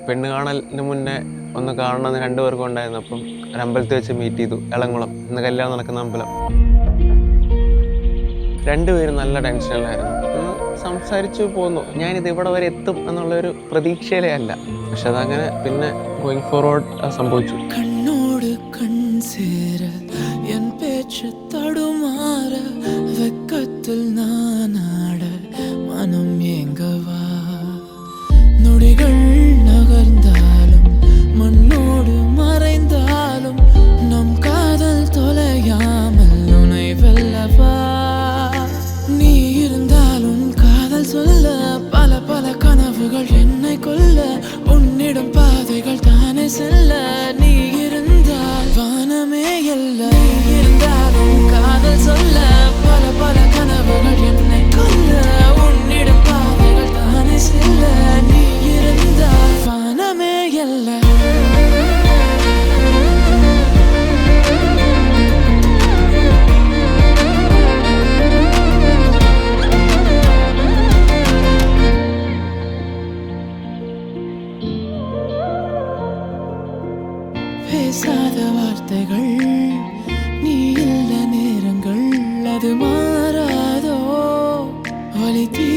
പെണ്ണ് കാണലിന് മുന്നേ ഒന്ന് കാണണമെന്ന് രണ്ടുപേർക്കും ഉണ്ടായിരുന്നു. അപ്പം ഒരു അമ്പലത്തിൽ വെച്ച് മീറ്റ് ചെയ്തു, എളംകുളം, ഇന്ന് കല്യാണം നടക്കുന്ന അമ്പലം. രണ്ടുപേരും നല്ല ടെൻഷനിലായിരുന്നു. ഒന്ന് സംസാരിച്ചു പോന്നു. ഞാനിത് ഇവിടെ വരെ എത്തും എന്നുള്ളൊരു പ്രതീക്ഷയിലേ അല്ല. പക്ഷെ അതങ്ങനെ പിന്നെ ഗോയിങ് ഫോർവേഡ് സംഭവിച്ചു. കണ്ണോട് കൺസേര എൻ പേച്ച് തടുമാറ വെക്കത്തിൽ നാനാട മനം ഏങ്കവാ நொடிகள் நகர்ந்தாலும் மண்ணோடு மறைந்தாலும் நம் காதல் தொலையாமல் உனை வெல்லவா நீ இருந்தாலும் காதல் சொல்ல பல பல கனவுகள் என்னை கொல்ல உன்னிடம் பாதைகள் தானே செல்ல நீ இருந்தால் வானமே இல்லை இருந்தாலும் காதல் சொல்ல பல பல கனவுகள் என்னை கொல்ல உன்னிடம் பாதைகள் தானே செல்ல நீ இருந்தால் வானமே இல்லை பேசாத வார்த்தைகள் நீ இல்ல நேரங்கள் அது மாறாதோ வலி தீ